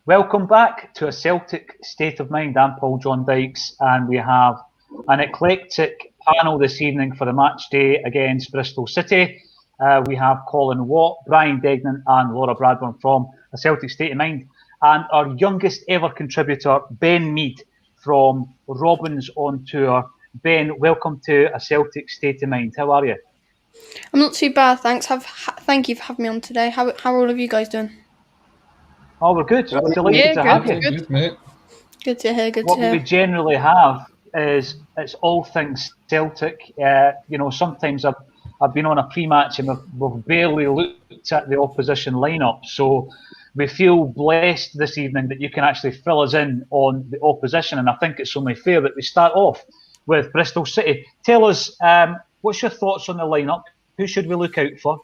Welcome back to a Celtic State of Mind. I'm Paul John Dykes, and we have an eclectic panel this evening for the match day against Bristol City. We have Colin Watt, Brian Degnan, and Laura Bradburn from a Celtic State of Mind, and our youngest ever contributor, Ben Mead from Robins on Tour. Ben, welcome to a Celtic State of Mind. How are you? I'm not too bad, thanks. Thank you for having me on today. How are all of you guys doing? Oh, we're good. Delighted to have you. Good, mate. Good to hear. What we generally have is it's all things Celtic. Sometimes I've been on a pre-match and we've barely looked at the opposition lineup. So we feel blessed this evening that you can actually fill us in on the opposition. And I think it's only fair that we start off with Bristol City. Tell us, what's your thoughts on the lineup? Who should we look out for?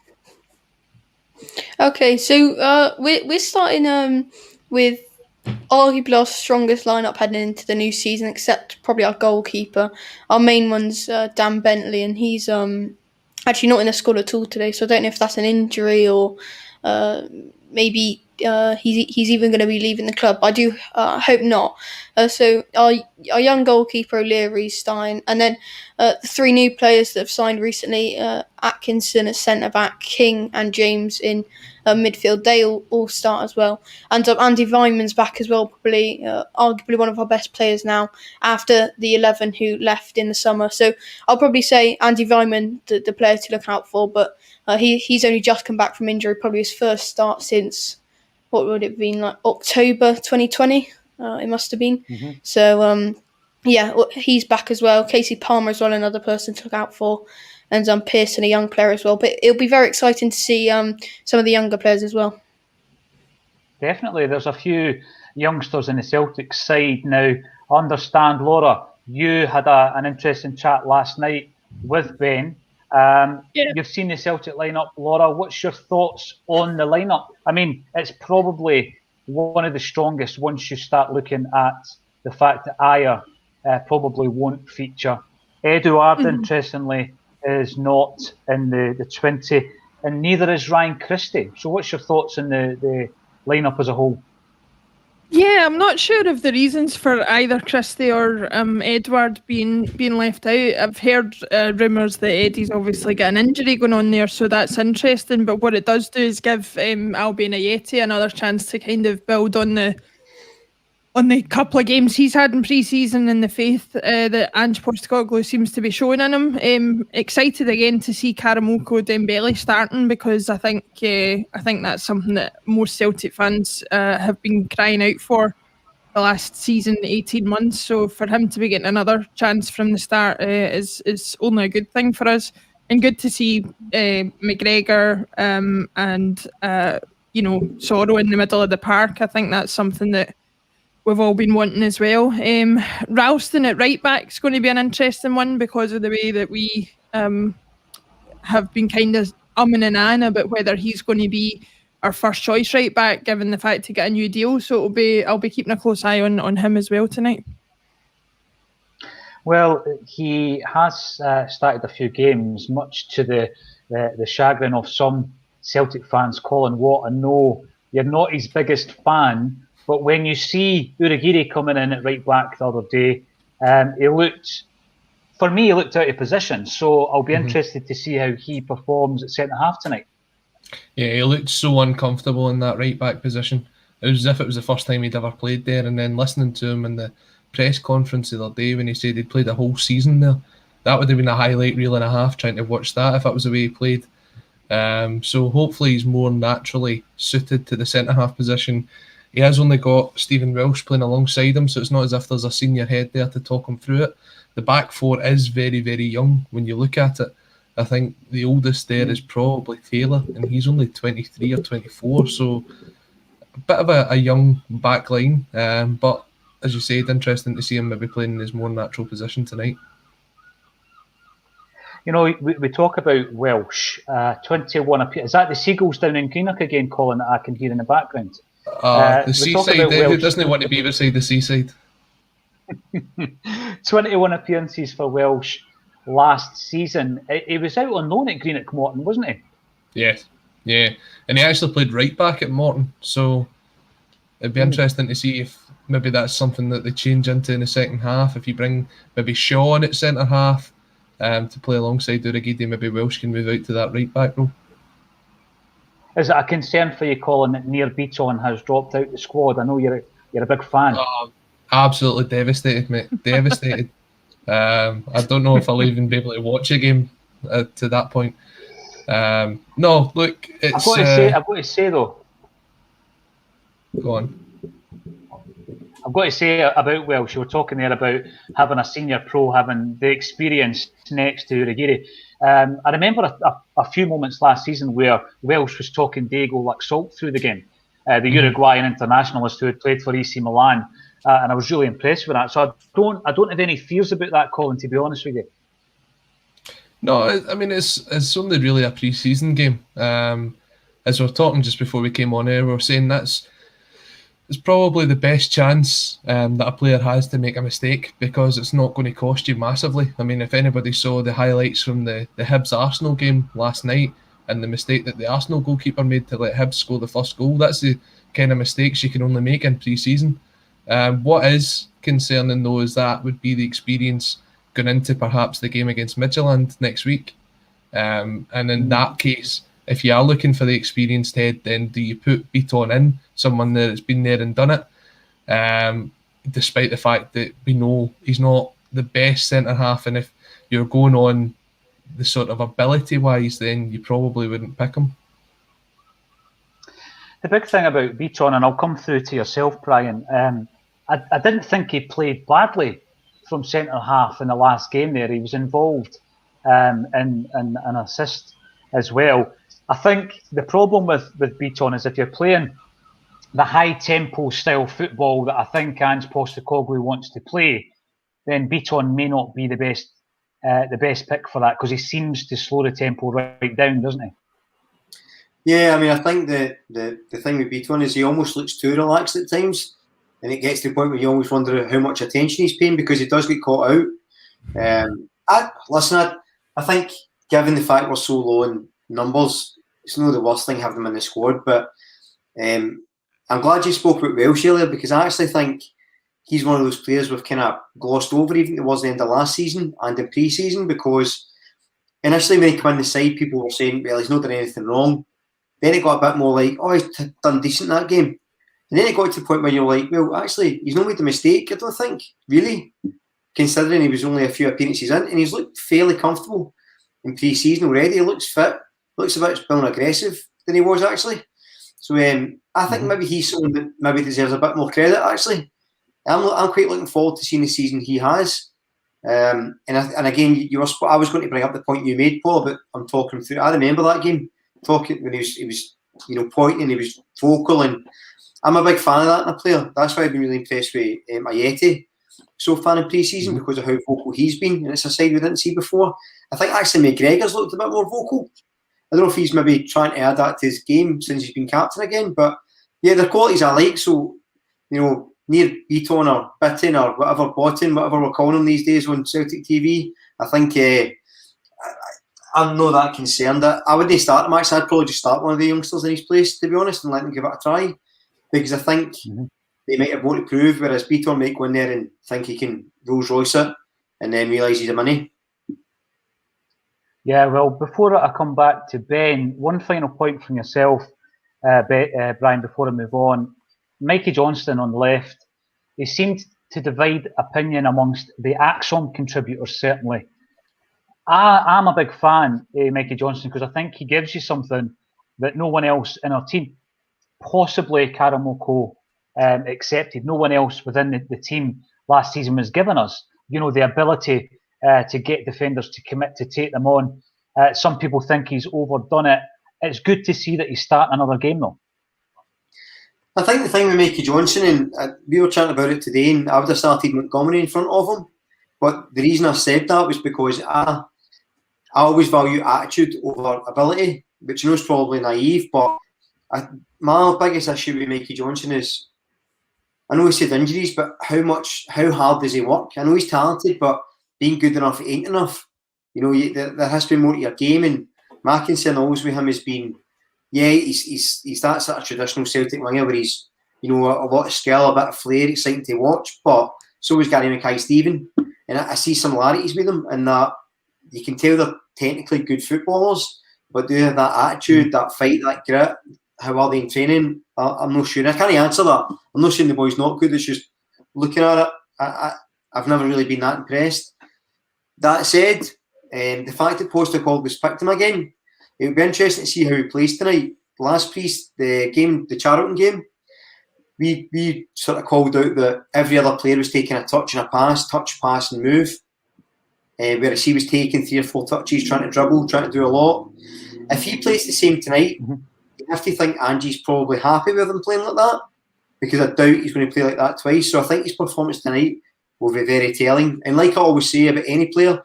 Okay, so we're starting with arguably our strongest lineup heading into the new season, except probably our goalkeeper. Our main one's Dan Bentley, and he's actually not in the squad at all today. So I don't know if that's an injury or maybe he's even going to be leaving the club. I do hope not. So our young goalkeeper O'Leary, Stein, and then the three new players that have signed recently: Atkinson at centre back, King and James in midfield. They all start as well. And Andy Vyman's back as well, probably arguably one of our best players now after the 11 who left in the summer. So I'll probably say Andy Vyman, the player to look out for, but he's only just come back from injury, probably his first start since, what would it have been, like October 2020? It must have been. Mm-hmm. So, he's back as well. Casey Palmer as well, another person to look out for. And Pearson, a young player as well. But it'll be very exciting to see some of the younger players as well. Definitely. There's a few youngsters in the Celtic side now. I understand, Laura, you had an interesting chat last night with Ben. You've seen the Celtic lineup. Laura, what's your thoughts on the lineup? I mean, it's probably one of the strongest once you start looking at the fact that Ayer probably won't feature. Eduard, interestingly, is not in the 20, and neither is Ryan Christie. So what's your thoughts on the lineup as a whole? Yeah, I'm not sure of the reasons for either Christie or Edward being left out. I've heard rumours that Eddie's obviously got an injury going on there, so that's interesting. But what it does do is give Albion Ayeti another chance to kind of build on the couple of games he's had in pre-season and the faith that Ange Postecoglou seems to be showing in him. Excited again to see Karamoko Dembele starting, because I think that's something that most Celtic fans have been crying out for the last season, 18 months. So for him to be getting another chance from the start is only a good thing for us. And good to see McGregor and Sorrow in the middle of the park. I think that's something that we've all been wanting as well. Ralston at right back is going to be an interesting one because of the way that we have been kind of umming and ahhing about whether he's going to be our first choice right back, given the fact to get a new deal. So I'll be keeping a close eye on him as well tonight. Well, he has started a few games, much to the chagrin of some Celtic fans. Colin Watt, I know you're not his biggest fan, but when you see Uragiri coming in at right back the other day, he looked out of position. So I'll be interested to see how he performs at centre half tonight. Yeah, he looked so uncomfortable in that right back position. It was as if it was the first time he'd ever played there. And then listening to him in the press conference the other day when he said he'd played a whole season there, that would have been a highlight reel and a half trying to watch that if that was the way he played. So hopefully he's more naturally suited to the centre half position. He has only got Stephen Welsh playing alongside him, so it's not as if there's a senior head there to talk him through it. The back four is very, very young when you look at it. I think the oldest there is probably Taylor, and he's only 23 or 24, so a bit of a young back line. But as you said, interesting to see him maybe playing in his more natural position tonight. You know, we talk about Welsh, 21 appearance. Is that the Seagulls down in Greenock again, Colin, that I can hear in the background? The seaside, who doesn't want to be beside the seaside? 21 appearances for Welsh last season. He was out on loan at Greenock Morton, wasn't he? Yes, yeah. And he actually played right back at Morton. So It'd be interesting to see if maybe that's something that they change into in the second half. If you bring maybe Shaw on at centre half to play alongside Urhoghide, maybe Welsh can move out to that right back role. Is it a concern for you, Colin, that Near Beaton has dropped out the squad? I know you're a big fan. Absolutely devastated, mate. Devastated. I don't know if I'll even be able to watch a game to that point. No, look, it's. I've got to say though. Go on. I've got to say about Welsh, you were talking there about having a senior pro, having the experience next to Urhoghide. I remember a few moments last season where Welsh was talking Diego like salt through the game, the Uruguayan internationalist who had played for AC Milan, and I was really impressed with that. So I don't have any fears about that, Colin, to be honest with you. No, I mean it's only really a pre-season game. As we were talking just before we came on air, we were saying it's probably the best chance that a player has to make a mistake, because it's not going to cost you massively. I mean, if anybody saw the highlights from the Hibs Arsenal game last night and the mistake that the Arsenal goalkeeper made to let Hibs score the first goal, that's the kind of mistakes you can only make in pre-season. What is concerning though is that would be the experience going into perhaps the game against Midtjylland next week. And in that case, if you are looking for the experienced head, then do you put Beaton in, someone that's been there and done it, despite the fact that we know he's not the best centre-half, and if you're going on the sort of ability-wise, then you probably wouldn't pick him. The big thing about Beaton, and I'll come through to yourself, Brian, I didn't think he played badly from centre-half in the last game there. He was involved in an assist as well. I think the problem with Beaton is if you're playing the high-tempo style football that I think Ange Postecoglou wants to play, then Beaton may not be the best pick for that, because he seems to slow the tempo right down, doesn't he? Yeah, I mean, I think the thing with Beaton is he almost looks too relaxed at times, and it gets to the point where you always wonder how much attention he's paying, because he does get caught out. I think given the fact we're so low in numbers, it's not the worst thing having them in the squad, but I'm glad you spoke about Welsh earlier, because I actually think he's one of those players we've kind of glossed over even towards the end of last season and in pre-season, because initially when he came in the side, people were saying, well, he's not done anything wrong. Then it got a bit more like, oh, he's done decent that game. And then it got to the point where you're like, well, actually, he's not made a mistake, I don't think, really, considering he was only a few appearances in, and he's looked fairly comfortable in pre-season already. He looks fit, looks a bit more aggressive than he was, actually. So I think maybe he's someone that maybe deserves a bit more credit, actually. I'm quite looking forward to seeing the season he has. And again, I was going to bring up the point you made, Paul, about I'm talking through. I remember that game, talking when he was pointing, he was vocal, and I'm a big fan of that in a player. That's why I've been really impressed with Ayeti so far in pre-season, because of how vocal he's been, and it's a side we didn't see before. I think actually McGregor's looked a bit more vocal. I don't know if he's maybe trying to add that to his game since he's been captain again, but yeah, the qualities I like. So, near Beaton or Bitten or whatever, Botten, whatever we're calling him these days on Celtic TV, I think I'm not that concerned. I wouldn't start him, actually. I'd probably just start one of the youngsters in his place, to be honest, and let them give it a try, because I think they might have more to prove, whereas Beaton might go in there and think he can Rolls Royce it and then realise he's a money. Yeah, well, before I come back to Ben, one final point from yourself, Brian, before I move on. Mikey Johnston on the left, he seemed to divide opinion amongst the ACSOM contributors, certainly. I'm a big fan of Mikey Johnston, because I think he gives you something that no one else in our team, possibly Karamoko accepted, no one else within the team last season was giving us. The ability to get defenders to commit to take them on. Some people think he's overdone it. It's good to see that he's starting another game, though. I think the thing with Mikey Johnson, and we were chatting about it today, and I would have started Montgomery in front of him. But the reason I said that was because I always value attitude over ability, which is probably naive. But my biggest issue with Mikey Johnson is, I know he said injuries, but how hard does he work? I know he's talented, but being good enough ain't enough. There has to be more to your game, and my concern always with him has been, yeah, he's that sort of traditional Celtic winger where he's a lot of skill, a bit of flair, exciting to watch. But so was Gary Mackay-Steven, and I see similarities with them in that you can tell they're technically good footballers, but do they have that attitude, that fight, that grit? How are they in training? I'm not sure. I can't answer that. I'm not saying the boy's not good. It's just looking at it, I've never really been that impressed. That said, the fact that Postecoglou was picked him again, it would be interesting to see how he plays tonight. The Charlton game, we sort of called out that every other player was taking a touch and a pass, touch, pass and move. Whereas he was taking 3 or 4 touches, trying to dribble, trying to do a lot. If he plays the same tonight, you have to think Angie's probably happy with him playing like that, because I doubt he's going to play like that twice. So I think his performance tonight will be very telling. And like I always say about any player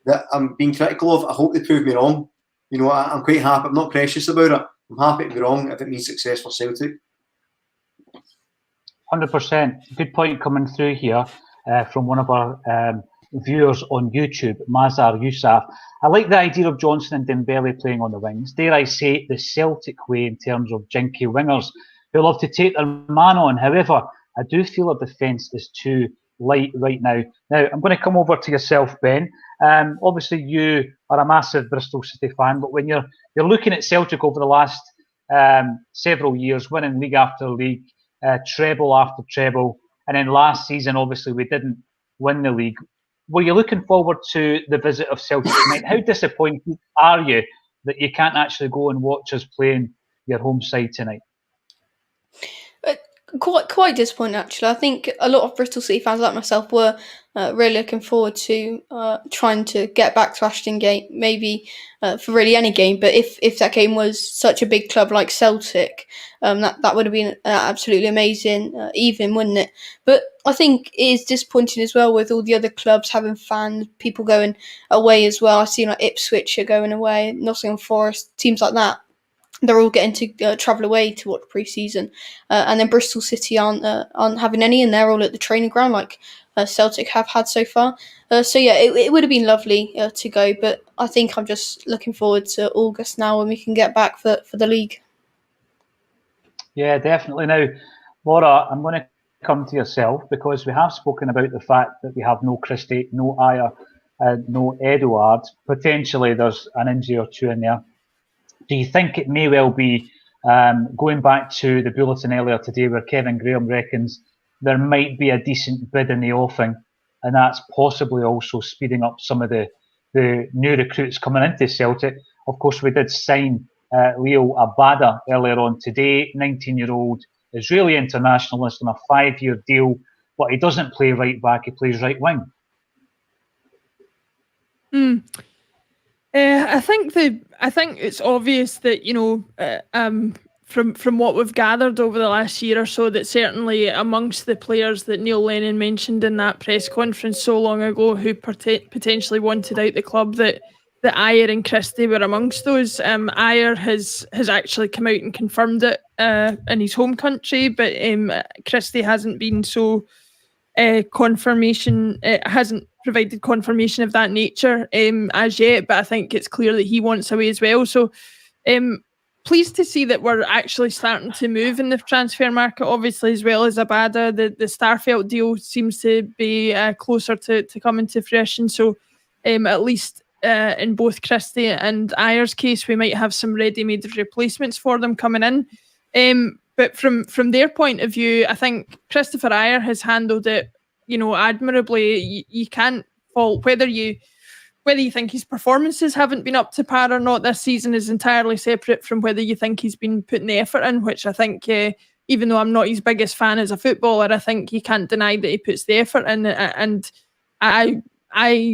that I'm being critical of, I hope they prove me wrong. I'm quite happy. I'm not precious about it. I'm happy to be wrong if it means success for Celtic. 100%. Good point coming through here from one of our viewers on YouTube, Mazar Yousaf. I like the idea of Johnson and Dembele playing on the wings. Dare I say it, the Celtic way in terms of jinky wingers who love to take their man on. However, I do feel our defence is too light right now. Now, I'm going to come over to yourself, Ben. Obviously, you are a massive Bristol City fan, but when you're looking at Celtic over the last several years, winning league after league, treble after treble, and then last season, obviously, we didn't win the league. Were you looking forward to the visit of Celtic tonight? How disappointed are you that you can't actually go and watch us playing your home side tonight? Quite disappointed, actually. I think a lot of Bristol City fans like myself were really looking forward to trying to get back to Ashton Gate, maybe for really any game. But if that game was such a big club like Celtic, that would have been absolutely amazing, even, wouldn't it? But I think it is disappointing as well with all the other clubs having fans, people going away as well. I've seen like Ipswich are going away, Nottingham Forest, teams like that. They're all getting to travel away to watch pre-season, and then Bristol City aren't having any, and they're all at the training ground like Celtic have had so far. So yeah, it would have been lovely to go, but I think I'm just looking forward to August now when we can get back for the league. Yeah, definitely. Now, Laura, I'm going to come to yourself because we have spoken about the fact that we have no Christie, no Ayer, no Edouard. Potentially, there's an injury or two in there. Do you think it may well be, going back to the bulletin earlier today where Kevin Graham reckons there might be a decent bid in the offing, and that's possibly also speeding up some of the new recruits coming into Celtic? Of course, we did sign Leo Abada earlier on today, 19-year-old Israeli internationalist on a 5-year deal, but he doesn't play right back, he plays right wing. I think it's obvious that from what we've gathered over the last year or so, that certainly amongst the players that Neil Lennon mentioned in that press conference so long ago who potentially wanted out the club, that Ayer and Christie were amongst those. Ayer has actually come out and confirmed it in his home country, but Christie hasn't been so confirmation. It hasn't provided confirmation of that nature as yet, but I think it's clear that he wants away as well. So pleased to see that we're actually starting to move in the transfer market, obviously, as well as Abada. The Starfelt deal seems to be closer to coming to fruition. So at least in both Christie and Ayer's case, we might have some ready-made replacements for them coming in. But from their point of view, I think Christopher Ayer has handled it, admirably. You can't fault whether you think his performances haven't been up to par or not this season is entirely separate from whether you think he's been putting the effort in, which I think, even though I'm not his biggest fan as a footballer, I think you can't deny that he puts the effort in, and I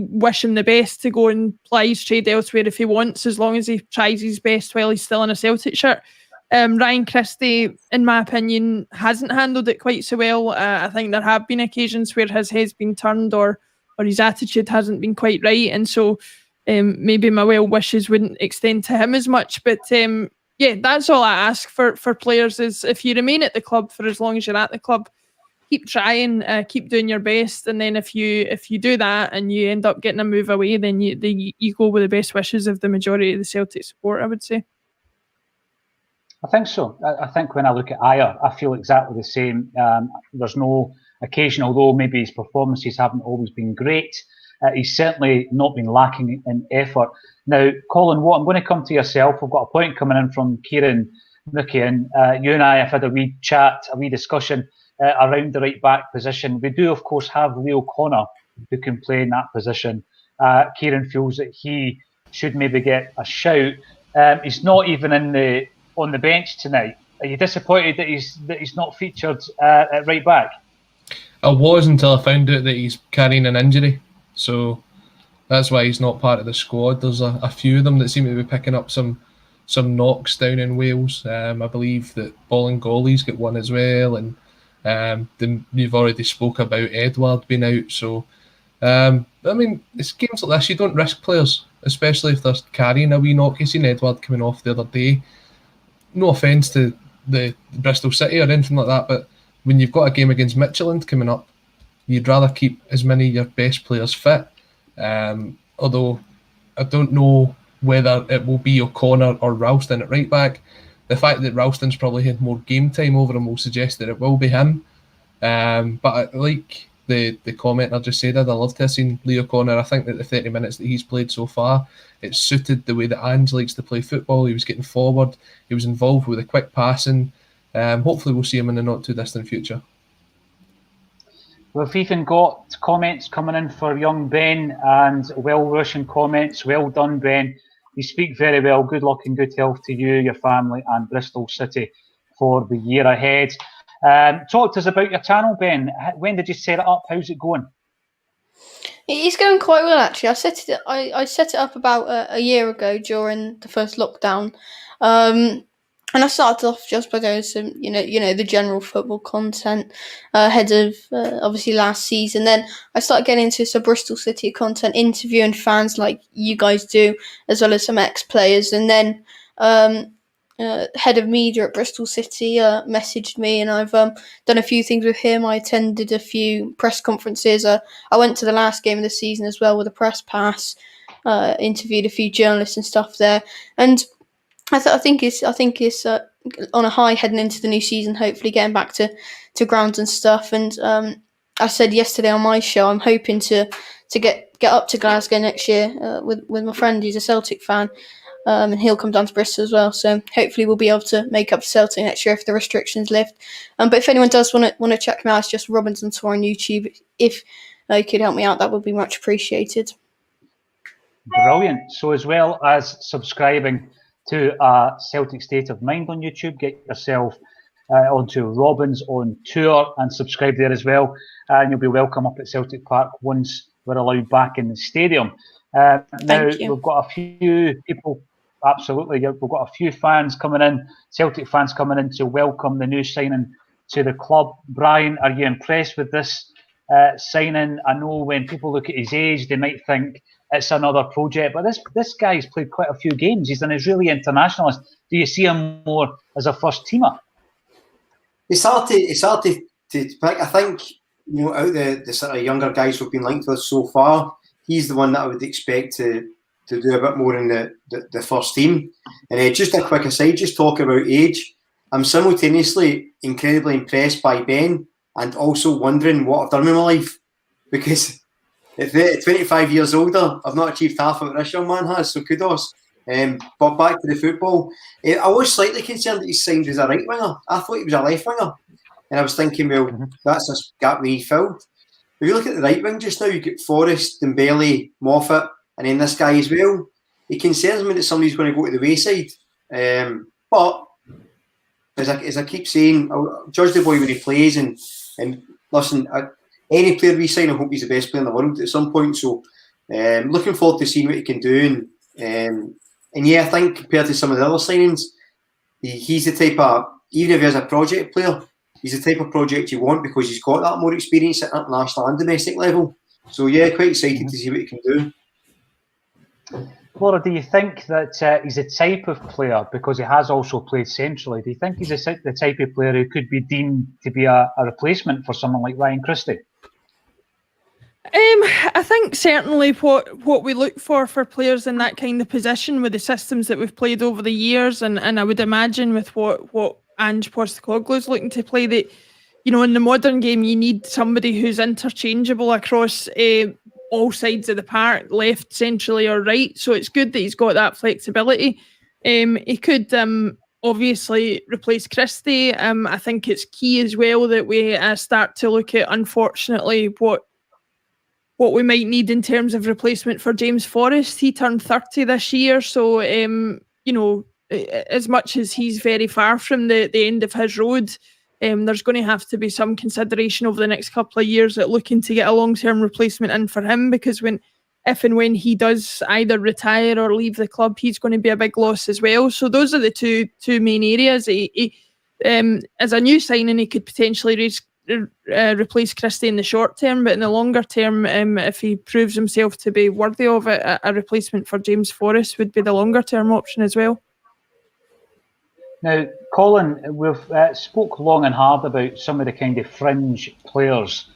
wish him the best to go and ply his trade elsewhere if he wants, as long as he tries his best while he's still in a Celtic shirt. Ryan Christie, in my opinion, hasn't handled it quite so well. I think there have been occasions where his head's been turned or his attitude hasn't been quite right, and so maybe my well wishes wouldn't extend to him as much. But yeah, that's all I ask for players, is if you remain at the club for as long as you're at the club, keep trying, keep doing your best, and then if you do that and you end up getting a move away, then you go with the best wishes of the majority of the Celtic support, I would say. I think so. I think when I look at Ayer, I feel exactly the same. There's no occasion, although maybe his performances haven't always been great, he's certainly not been lacking in effort. Now, Colin, I'm going to come to yourself. We've got a point coming in from Kieran Nookie, and you and I have had a wee chat, a wee discussion around the right back position. We do, of course, have Leo Connor who can play in that position. Kieran feels that he should maybe get a shout. He's not even on the bench tonight. Are you disappointed that he's not featured at right back? I was, until I found out that he's carrying an injury, so that's why he's not part of the squad. There's a few of them that seem to be picking up some knocks down in Wales. I believe that Bolingoli's got one as well, and you've already spoke about Edward being out. So I mean, it's games like this, you don't risk players, especially if they're carrying a wee knock. You seen Edward coming off the other day. No offence to the Bristol City or anything like that, but when you've got a game against Midtjylland coming up, you'd rather keep as many of your best players fit. Although I don't know whether it will be O'Connor or Ralston at right back. The fact that Ralston's probably had more game time over him will suggest that it will be him. But like the commenter just said, I'd love to have seen Leo Connor. I think that the 30 minutes that he's played so far, it suited the way that Ange likes to play football. He was getting forward, he was involved with the quick passing. Hopefully we'll see him in the not too distant future. We've even got comments coming in for young Ben, and well-wishing comments. Well done, Ben. You speak very well. Good luck and good health to you, your family, and Bristol City for the year ahead. Talk to us about your channel, Ben. When did you set it up? How's it going? It's going quite well, actually. I set it up about a year ago during the first lockdown. And I started off just by doing some, the general football content ahead of obviously last season. Then I started getting into some Bristol City content, interviewing fans like you guys do, as well as some ex-players. And then head of media at Bristol City messaged me, and I've done a few things with him. I attended a few press conferences. I went to the last game of the season as well with a press pass. Interviewed a few journalists and stuff there, and I think it's on a high heading into the new season. Hopefully, getting back to grounds and stuff. And I said yesterday on my show, I'm hoping to get up to Glasgow next year with my friend who's a Celtic fan, and he'll come down to Bristol as well. So hopefully, we'll be able to make up for Celtic next year if the restrictions lift. But if anyone does want to check me out, it's just Robinson Tour on YouTube. If you could help me out, that would be much appreciated. Brilliant. So as well as subscribing to Celtic State of Mind on YouTube, get yourself onto Robin's on tour and subscribe there as well, and you'll be welcome up at Celtic Park once we're allowed back in the stadium. Now we've got a few people, absolutely, we've got a few fans coming in, Celtic fans coming in to welcome the new signing to the club. Brian, are you impressed with this signing? I know when people look at his age, they might think it's another project, but this guy's played quite a few games. He's an Israeli internationalist. Do you see him more as a first teamer? It's hard to pick. I think, out the sort of younger guys who've been linked with us so far, he's the one that I would expect to do a bit more in the first team. And just a quick aside, just talking about age, I'm simultaneously incredibly impressed by Ben and also wondering what I've done in my life, because at 25 years older, I've not achieved half of what this young man has, so kudos. But back to the football, I was slightly concerned that he signed as a right winger. I thought he was a left winger, and I was thinking, well, that's a gap we need filled. If you look at the right wing just now, you get Forrest, Dembele, Moffat, and then this guy as well. It concerns me that somebody's going to go to the wayside. But as I keep saying, I'll judge the boy when he plays, and listen, any player we sign, I hope he's the best player in the world at some point. So looking forward to seeing what he can do. And yeah, I think compared to some of the other signings, he's the type of, even if he's a project player, he's the type of project you want because he's got that more experience at international and domestic level. So yeah, quite excited to see what he can do. Laura, do you think that he's a type of player, because he has also played centrally, do you think he's the type of player who could be deemed to be a replacement for someone like Ryan Christie? I think certainly what we look for players in that kind of position with the systems that we've played over the years, and I would imagine with what Ange Postecoglou's looking to play, that in the modern game you need somebody who's interchangeable across all sides of the park, left, centrally or right. So it's good that he's got that flexibility. He could obviously replace Christie. I think it's key as well that we start to look at, unfortunately, what we might need in terms of replacement for James Forrest. He turned 30 this year, so as much as he's very far from the end of his road, there's going to have to be some consideration over the next couple of years at looking to get a long-term replacement in for him, because if and when he does either retire or leave the club, he's going to be a big loss as well. So those are the two main areas. He as a new signing, he could potentially replace Christie in the short term, but in the longer term, if he proves himself to be worthy of it, a replacement for James Forrest would be the longer term option as well. Now, Colin, we've spoke long and hard about some of the kind of fringe players.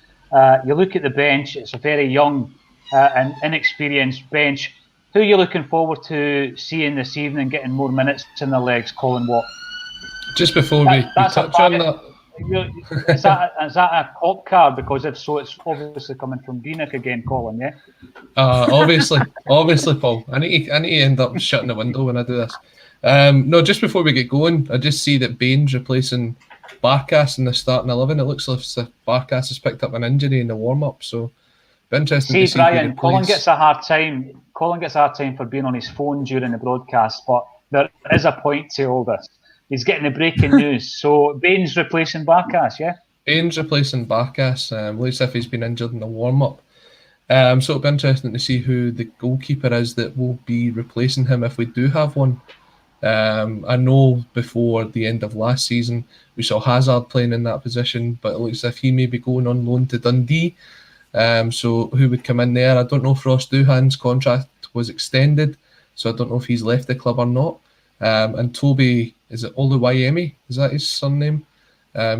You look at the bench; it's a very young and inexperienced bench. Who are you looking forward to seeing this evening, getting more minutes in their legs, Colin Watt? Just before we touch on that. Is that a cop card? Because if so, it's obviously coming from Greenock again, Colin. Yeah. Obviously, Paul. I need to end up shutting the window when I do this. No, just before we get going, I just see that Bain's replacing Barkas in the starting 11. It looks like Barkas has picked up an injury in the warm up, so be interesting to see. Brian, Colin gets a hard time. Colin gets a hard time for being on his phone during the broadcast, but there is a point to all this. He's getting the breaking news. So Bain's replacing Barkas, yeah? Bain's replacing Barkas. Looks as if he's been injured in the warm-up. So it'll be interesting to see who the goalkeeper is that will be replacing him if we do have one. I know before the end of last season, we saw Hazard playing in that position, but it looks as if he may be going on loan to Dundee. So who would come in there? I don't know if Ross Doohan's contract was extended, so I don't know if he's left the club or not. And Toby, is it Oluwayemi? Is that his surname?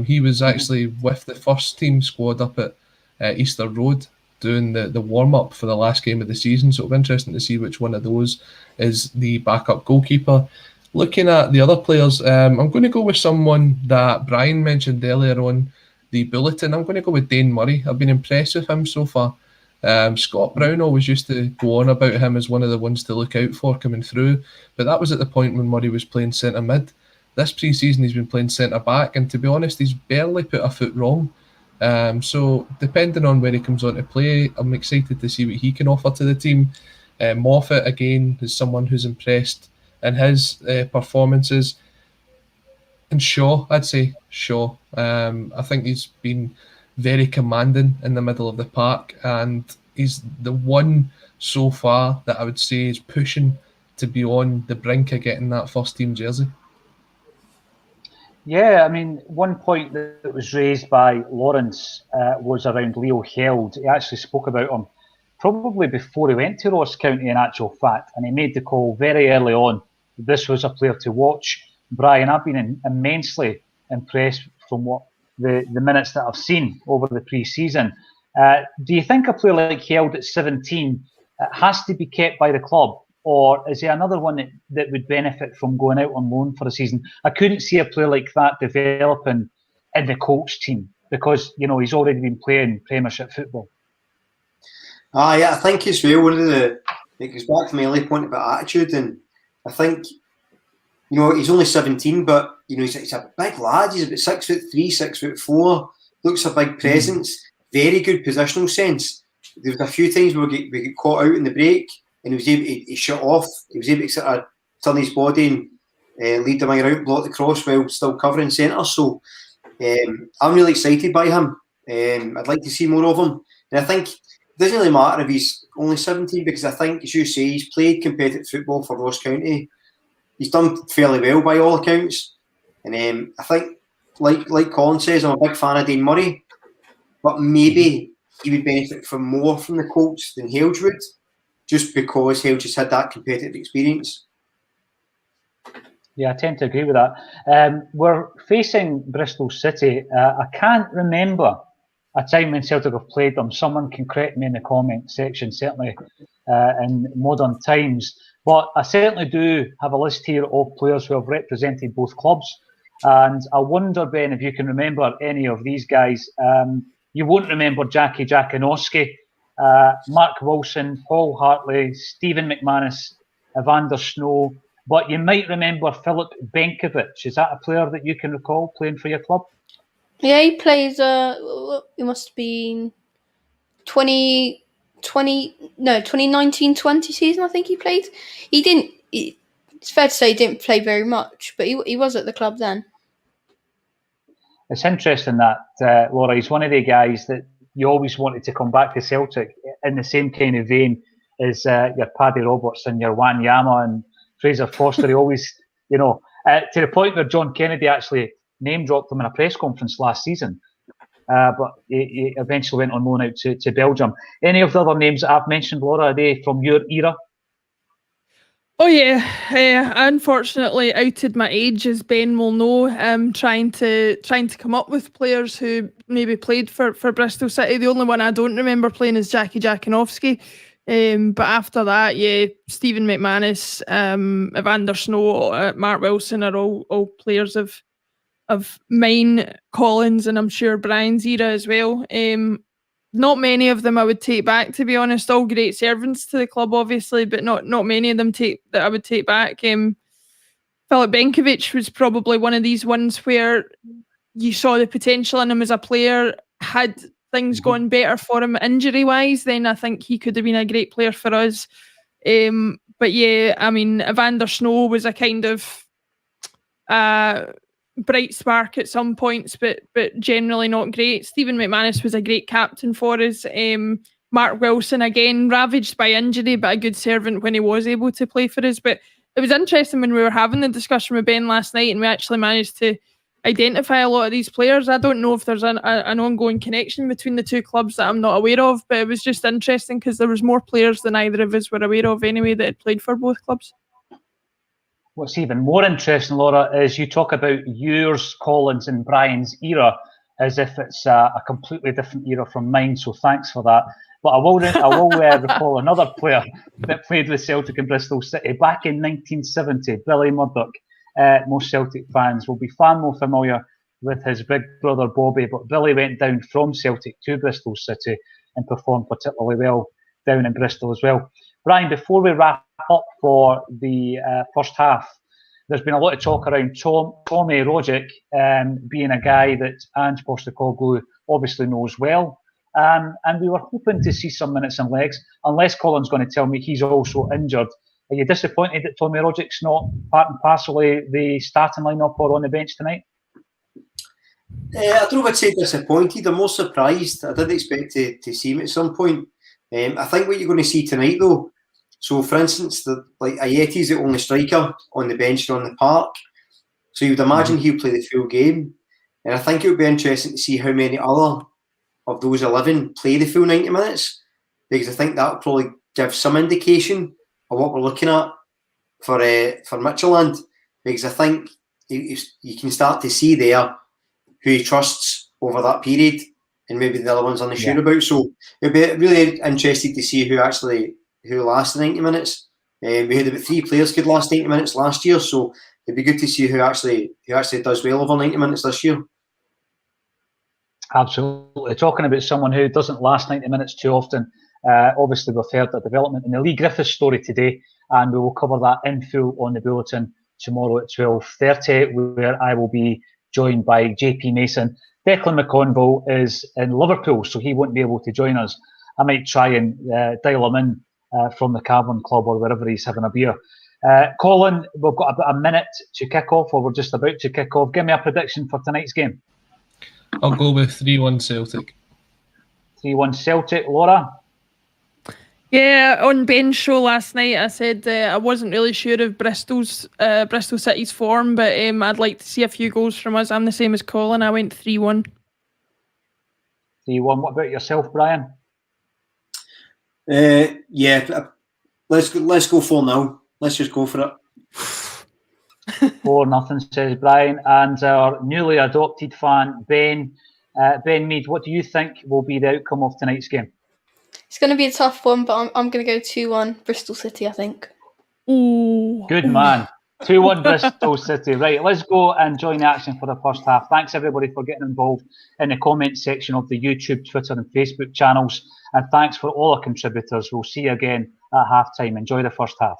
He was actually with the first team squad up at Easter Road doing the warm-up for the last game of the season. So it'll be interesting to see which one of those is the backup goalkeeper. Looking at the other players, I'm going to go with someone that Brian mentioned earlier on the bulletin. I'm going to go with Dane Murray. I've been impressed with him so far. Scott Brown always used to go on about him as one of the ones to look out for coming through, but that was at the point when Murray was playing centre mid. This pre-season he's been playing centre back, and to be honest, he's barely put a foot wrong. So depending on where he comes on to play, I'm excited to see what he can offer to the team. Moffat again is someone who's impressed in his performances, and Shaw, I'd say Shaw. I think he's been very commanding in the middle of the park, and he's the one so far that I would say is pushing to be on the brink of getting that first team jersey. Yeah, I mean, one point that was raised by Lawrence was around Leo Held. He actually spoke about him probably before he went to Ross County, in actual fact, and he made the call very early on. This was a player to watch. Brian, I've been immensely impressed from what the minutes that I've seen over the pre-season. Do you think a player like Held at 17 has to be kept by the club, or is he another one that would benefit from going out on loan for a season? I couldn't see a player like that developing in the Colts team because, he's already been playing Premiership football. Yeah, I think as well, it goes back to my early point about attitude, and I think, he's only 17, but, he's a big lad. He's about 6'3", 6'4", looks a big presence, very good positional sense. There was a few times where we get caught out in the break, and he was able to shut off. He was able to sort of turn his body and lead the winger out, block the cross while still covering centre. So I'm really excited by him. I'd like to see more of him. And I think it doesn't really matter if he's only 17, because I think, as you say, he's played competitive football for Ross County. He's done fairly well by all accounts. And I think, like Colin says, I'm a big fan of Dane Murray, but maybe he would benefit more from the Colts than Helge would, just because Helge has had that competitive experience. Yeah, I tend to agree with that. We're facing Bristol City. I can't remember a time when Celtic have played them. Someone can correct me in the comment section, certainly in modern times. But I certainly do have a list here of players who have represented both clubs. And I wonder, Ben, if you can remember any of these guys. You won't remember Jackie Jakanowski, Mark Wilson, Paul Hartley, Stephen McManus, Evander Snow, but you might remember Filip Benkovic. Is that a player that you can recall playing for your club? Yeah, he plays. It must have been 2019-20 season. I think he played. He didn't. It's fair to say he didn't play very much, but he was at the club then. It's interesting that, Laura, he's one of the guys that you always wanted to come back to Celtic in the same kind of vein as your Paddy Roberts and your Wanyama and Fraser Foster. He always, to the point where John Kennedy actually name-dropped him in a press conference last season. But he eventually went on loan out to Belgium. Any of the other names that I've mentioned, Laura, are they from your era? Oh yeah, I unfortunately outed my age, as Ben will know. Trying to come up with players who maybe played for Bristol City. The only one I don't remember playing is Jackie Jakanowski. But after that, yeah, Stephen McManus, Evander Snow, Mark Wilson are all players of mine, Collins, and I'm sure Brian's era as well. Not many of them I would take back, to be honest. All great servants to the club, obviously, but not many of them that I would take back. Filip Benkovic was probably one of these ones where you saw the potential in him as a player. Had things gone better for him injury-wise, then I think he could have been a great player for us. But yeah, I mean, Evander Snow was a kind of bright spark at some points, but generally not great. Stephen McManus was a great captain for us. Mark Wilson, again, ravaged by injury, but a good servant when he was able to play for us. But it was interesting when we were having the discussion with Ben last night and we actually managed to identify a lot of these players. I don't know if there's an ongoing connection between the two clubs that I'm not aware of, but it was just interesting because there was more players than either of us were aware of anyway that had played for both clubs. What's even more interesting, Laura, is you talk about yours, Collins, and Brian's era as if it's a completely different era from mine. So thanks for that. But I will recall another player that played with Celtic in Bristol City back in 1970, Billy Murdoch. Most Celtic fans will be far more familiar with his big brother Bobby, but Billy went down from Celtic to Bristol City and performed particularly well down in Bristol as well. Brian, before we wrap up for the first half, there's been a lot of talk around Tommy Rogic being a guy that Ange Postecoglou obviously knows well. And we were hoping to see some minutes and legs, unless Colin's going to tell me he's also injured. Are you disappointed that Tommy Rogic's not part and parcel of the starting lineup or on the bench tonight? I don't know if I'd say disappointed. I'm more surprised. I did expect to see him at some point. I think what you're going to see tonight, though, so for instance, Ayeti's the only striker on the bench and on the park. So you would imagine he'll play the full game. And I think it would be interesting to see how many other of those 11 play the full 90 minutes, because I think that will probably give some indication of what we're looking at for Midtjylland, because I think you can start to see there who he trusts over that period and maybe the other ones on the sure about. So it'll be really interesting to see who lasts the 90 minutes. We had about 3 players could last 90 minutes last year, so it'd be good to see who actually does well over 90 minutes this year. Absolutely. Talking about someone who doesn't last 90 minutes too often, obviously we've heard the development in the Lee Griffiths story today, and we will cover that in full on the bulletin tomorrow at 12:30, where I will be joined by JP Mason. Declan McConville is in Liverpool, so he won't be able to join us. I might try and dial him in from the Cavern Club or wherever he's having a beer. Colin, we've got about a minute to kick off, or we're just about to kick off. Give me a prediction for tonight's game. I'll go with 3-1 Celtic. 3-1 Celtic. Laura? Yeah, on Ben's show last night, I said I wasn't really sure of Bristol City's form, but I'd like to see a few goals from us. I'm the same as Colin. I went 3-1. 3-1. What about yourself, Brian? Yeah, let's go 4-0. Let's just go for it. 4-0, says Brian. And our newly adopted fan, Ben, Ben Mead, what do you think will be the outcome of tonight's game? It's going to be a tough one, but I'm going to go 2-1 Bristol City, I think. Ooh. Good man. 2-1 Bristol City. Right, let's go and join the action for the first half. Thanks everybody for getting involved in the comment section of the YouTube, Twitter and Facebook channels. And thanks for all our contributors. We'll see you again at half time. Enjoy the first half.